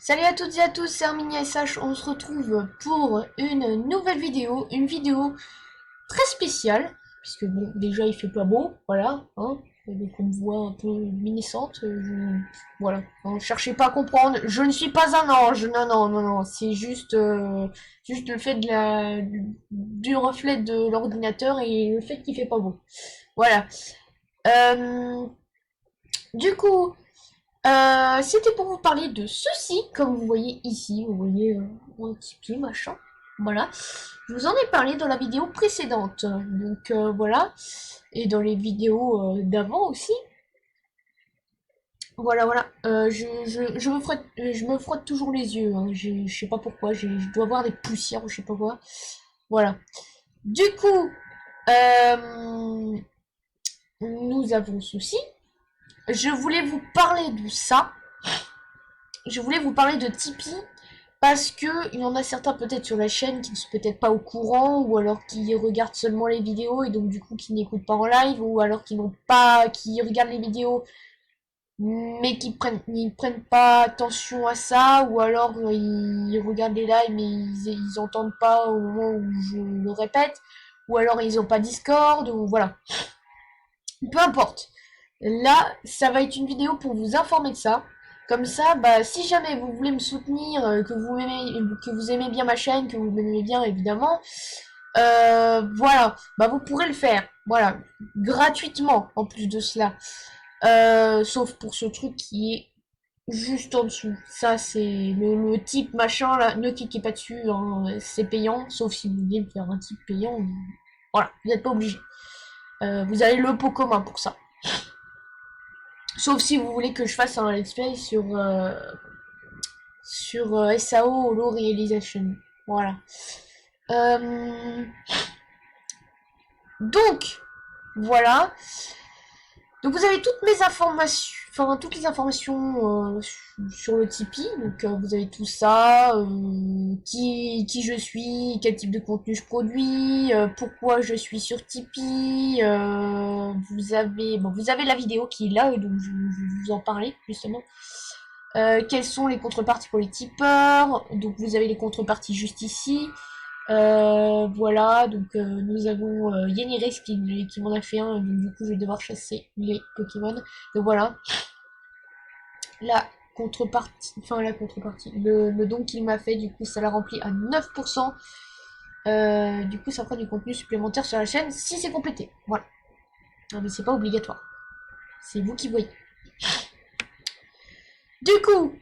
Salut à toutes et à tous, c'est Arminia SH, on se retrouve pour une nouvelle vidéo, une vidéo très spéciale, puisque bon, déjà il fait pas beau, voilà, hein, donc on me voit un peu luminescente, voilà, ne cherchez pas à comprendre, je ne suis pas un ange, non, c'est juste le fait du reflet de l'ordinateur et le fait qu'il fait pas beau, voilà. Euh, du coup, c'était pour vous parler de ceci, comme vous voyez ici, vous voyez un Tipeee, machin, voilà. Je vous en ai parlé dans la vidéo précédente, donc voilà, et dans les vidéos d'avant aussi. Voilà. Je me frotte toujours les yeux, hein. Je sais pas pourquoi, je dois avoir des poussières ou je sais pas quoi. Voilà. Du coup, euh, nous avons ceci. Je voulais vous parler de ça. Je voulais vous parler de Tipeee parce que il y en a certains peut-être sur la chaîne qui ne sont peut-être pas au courant ou alors qui regardent seulement les vidéos et donc du coup qui n'écoutent pas en live ou alors qui regardent les vidéos mais ils prennent pas attention à ça ou alors ils regardent les lives mais ils entendent pas au moment où je le répète ou alors ils ont pas Discord ou voilà. Peu importe. Là, ça va être une vidéo pour vous informer de ça. Comme ça, bah, si jamais vous voulez me soutenir, que vous aimez bien ma chaîne, que vous m'aimez bien évidemment, voilà, bah vous pourrez le faire, voilà, gratuitement en plus de cela. Sauf pour ce truc qui est juste en dessous. Ça, c'est le type machin là, ne cliquez pas dessus, hein, c'est payant, sauf si vous voulez me faire un type payant. Voilà, vous n'êtes pas obligé. Vous avez le pot commun pour ça. Sauf si vous voulez que je fasse un let's play sur SAO Holo Realization. Voilà. Euh, donc, voilà. Donc vous avez toutes mes informations, enfin toutes les informations sur le Tipeee. Donc vous avez tout ça, qui je suis, quel type de contenu je produis, pourquoi je suis sur Tipeee. Vous avez la vidéo qui est là, et donc je vais vous en parler justement. Quelles sont les contreparties pour les tipeurs? Donc vous avez les contreparties juste ici. Voilà, donc nous avons Yenirex qui m'en a fait un, donc du coup je vais devoir chasser les Pokémon. Donc voilà, la contrepartie, le don qu'il m'a fait, du coup ça l'a rempli à 9%. Du coup ça fera du contenu supplémentaire sur la chaîne si c'est complété. Voilà. Non mais c'est pas obligatoire. C'est vous qui voyez. Du coup,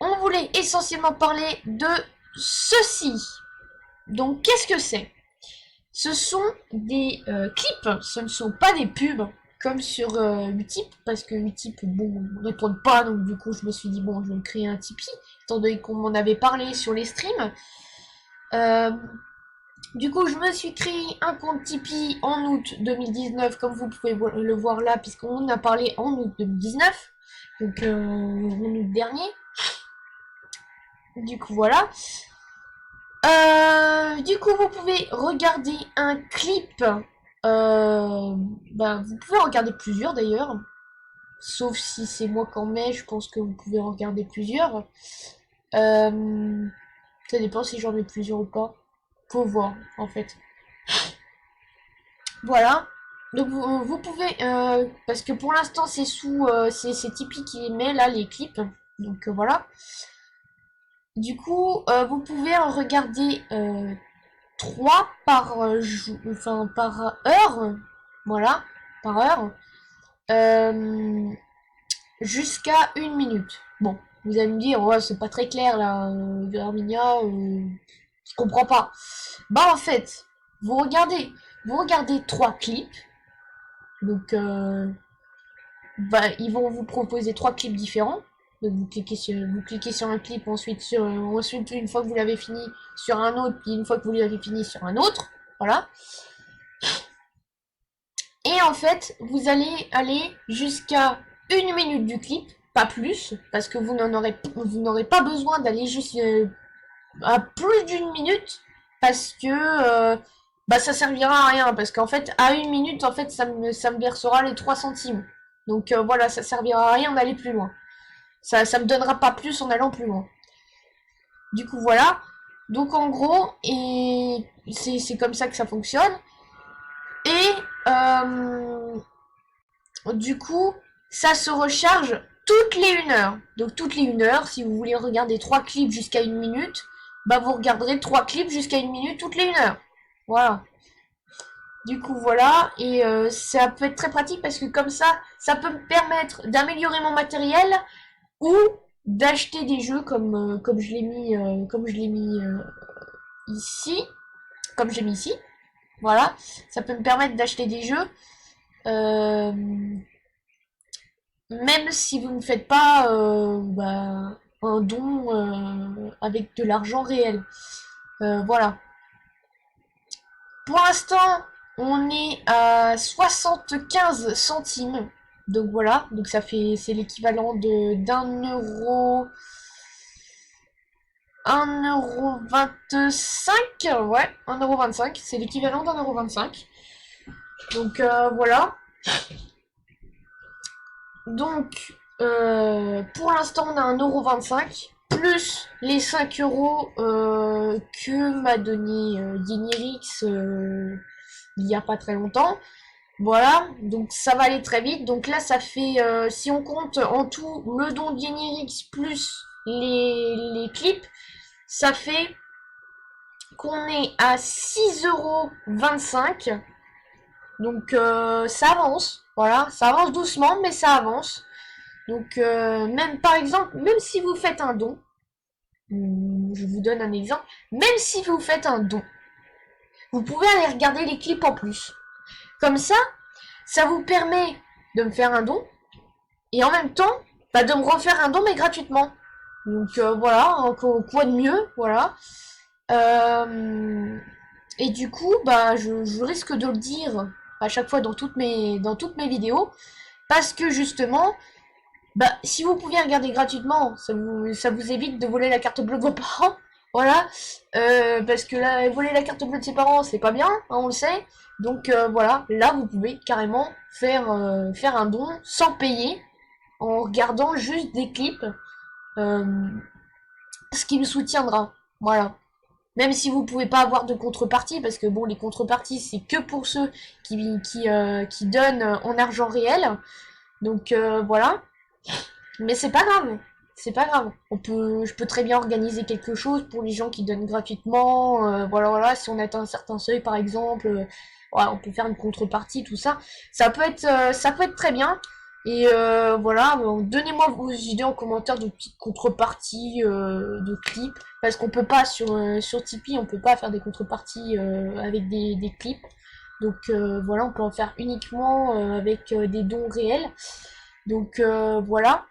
on voulait essentiellement parler de ceci. Donc qu'est-ce que c'est? Ce sont des clips, ce ne sont pas des pubs comme sur Utip, parce que Utip, bon, ne répondent pas, donc du coup je me suis dit bon, je vais créer un Tipeee, étant donné qu'on m'en avait parlé sur les streams. Du coup, je me suis créé un compte Tipeee en août 2019, comme vous pouvez le voir là, puisqu'on en a parlé en août 2019, donc en août dernier. Du coup, voilà. Du coup, vous pouvez regarder un clip. Vous pouvez en regarder plusieurs d'ailleurs. Sauf si c'est moi qui en mets, je pense que vous pouvez en regarder plusieurs. Ça dépend si j'en mets plusieurs ou pas. Faut voir, en fait. Voilà. Donc vous pouvez, parce que pour l'instant c'est c'est Tipeee qui les met là les clips. Donc voilà. Du coup, vous pouvez en regarder 3 par par heure, voilà, par heure, jusqu'à 1 minute. Bon, vous allez me dire, ouais, c'est pas très clair là, Arminia, je comprends pas. Bah en fait, vous regardez 3 clips, donc ils vont vous proposer 3 clips différents. Donc vous cliquez sur un clip, ensuite une fois que vous l'avez fini sur un autre, puis une fois que vous l'avez fini sur un autre, voilà. Et en fait, vous allez aller jusqu'à 1 minute du clip, pas plus, parce que vous n'aurez pas besoin d'aller juste à plus d'1 minute, parce que ça servira à rien, parce qu'en fait, à 1 minute, en fait, ça me versera les 3 centimes. Donc voilà, ça servira à rien d'aller plus loin. Ça me donnera pas plus en allant plus loin. Du coup, voilà. Donc, en gros, et c'est comme ça que ça fonctionne. Et du coup, ça se recharge toutes les 1 heure. Donc, toutes les 1 heure, si vous voulez regarder 3 clips jusqu'à 1 minute, bah vous regarderez 3 clips jusqu'à 1 minute toutes les 1 heure. Voilà. Du coup, voilà. Et ça peut être très pratique parce que comme ça peut me permettre d'améliorer mon matériel ou d'acheter des jeux comme je l'ai mis, ici. Comme j'ai mis ici. Voilà. Ça peut me permettre d'acheter des jeux. Euh, Même si vous ne faites pas bah, un don avec de l'argent réel. Voilà. Pour l'instant, on est à 75 centimes. Donc voilà, donc ça fait c'est l'équivalent de d'1 euro. 1,25 €, ouais, 1,25 €, c'est l'équivalent d'1,25 €. Donc voilà. Donc pour l'instant on a 1,25 € plus les 5 € que m'a donné Yenirix il y a pas très longtemps. Voilà, donc ça va aller très vite. Donc là, ça fait, si on compte en tout le don de Yenirix plus les clips, ça fait qu'on est à 6,25 €. Donc ça avance, voilà, ça avance doucement, mais ça avance. Donc même par exemple, même si vous faites un don, je vous donne un exemple, même si vous faites un don, vous pouvez aller regarder les clips en plus. Comme ça vous permet de me faire un don et en même temps bah, de me refaire un don mais gratuitement. Donc voilà, quoi de mieux, voilà. Et du coup, bah je risque de le dire à chaque fois dans toutes mes vidéos parce que justement, bah si vous pouviez regarder gratuitement, ça vous évite de voler la carte bleue de vos parents. Voilà, parce que là, voler la carte bleue de ses parents, c'est pas bien, hein, on le sait. Donc voilà, là vous pouvez carrément faire un don sans payer, en regardant juste des clips, euh, ce qui me soutiendra. Voilà. Même si vous pouvez pas avoir de contrepartie, parce que bon, les contreparties, c'est que pour ceux qui donnent en argent réel. Donc voilà. Mais c'est pas grave. C'est pas grave. Je peux très bien organiser quelque chose pour les gens qui donnent gratuitement. Voilà, voilà. Si on atteint un certain seuil, par exemple, voilà, on peut faire une contrepartie, tout ça. Ça peut être très bien. Et voilà, bon, donnez-moi vos idées en commentaire de petites contreparties de clips. Parce qu'on peut pas sur Tipeee, on peut pas faire des contreparties avec des clips. Donc voilà, on peut en faire uniquement avec des dons réels. Donc voilà.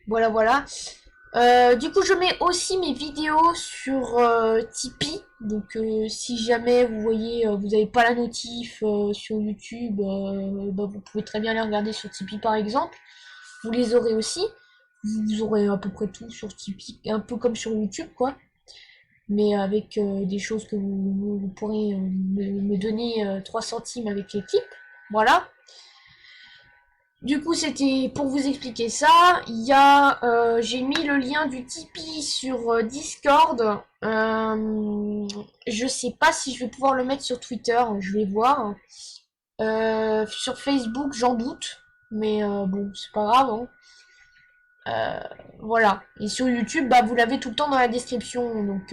Voilà, voilà. Du coup, je mets aussi mes vidéos sur Tipeee. Donc, si jamais vous voyez, vous n'avez pas la notif sur YouTube, bah, vous pouvez très bien les regarder sur Tipeee par exemple. Vous les aurez aussi. Vous aurez à peu près tout sur Tipeee, un peu comme sur YouTube, quoi. Mais avec des choses que vous pourrez me donner 3 centimes avec les clips. Voilà. Du coup, c'était pour vous expliquer ça. J'ai mis le lien du Tipeee sur Discord. Je sais pas si je vais pouvoir le mettre sur Twitter, je vais voir. Sur Facebook, j'en doute, mais bon, c'est pas grave, hein. Voilà. Et sur YouTube, bah vous l'avez tout le temps dans la description, donc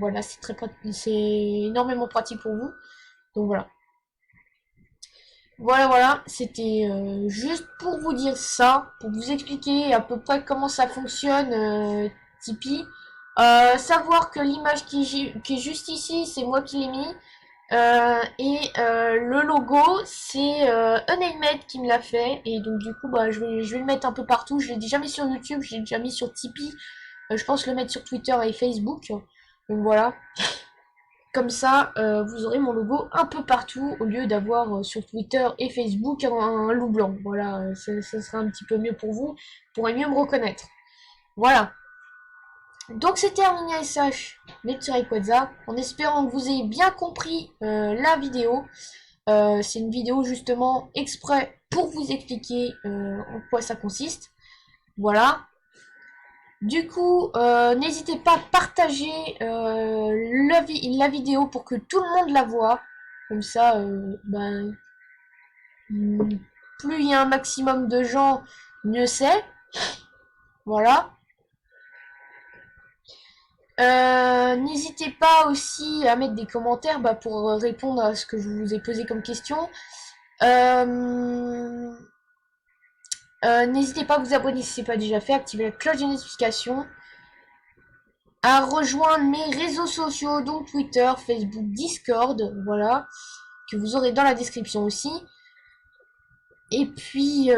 voilà, c'est énormément pratique pour vous. Donc voilà. Voilà, voilà, c'était juste pour vous dire ça, pour vous expliquer à peu près comment ça fonctionne, Tipeee. Savoir que l'image qui est juste ici, c'est moi qui l'ai mis. Et le logo, c'est Unnamed qui me l'a fait. Et donc du coup, bah, je vais le mettre un peu partout. Je l'ai déjà mis sur YouTube, je l'ai déjà mis sur Tipeee. Je pense le mettre sur Twitter et Facebook. Donc voilà. Comme ça, vous aurez mon logo un peu partout, au lieu d'avoir sur Twitter et Facebook un loup blanc. Voilà, ça sera un petit peu mieux pour vous, vous pourrez mieux me reconnaître. Voilà. Donc c'était Arminia SH, sur Rayquaza, en espérant que vous ayez bien compris la vidéo. C'est une vidéo justement exprès pour vous expliquer en quoi ça consiste. Voilà. Du coup, n'hésitez pas à partager la vidéo pour que tout le monde la voit. Comme ça, ben, plus il y a un maximum de gens, mieux c'est. Voilà. N'hésitez pas aussi à mettre des commentaires pour répondre à ce que je vous ai posé comme question. Euh, N'hésitez pas à vous abonner si ce n'est pas déjà fait, activer la cloche de notification, à rejoindre mes réseaux sociaux, donc Twitter, Facebook, Discord, voilà, que vous aurez dans la description aussi. Et puis,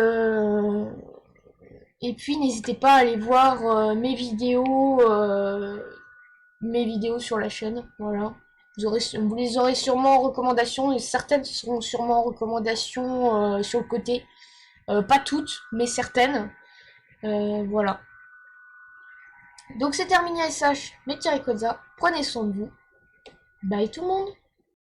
n'hésitez pas à aller voir mes vidéos sur la chaîne, voilà. Vous les aurez sûrement en recommandation, et certaines seront sûrement en recommandation sur le côté. Pas toutes, mais certaines. Voilà. Donc c'est terminé SH, Mettez Koza, prenez soin de vous. Bye tout le monde.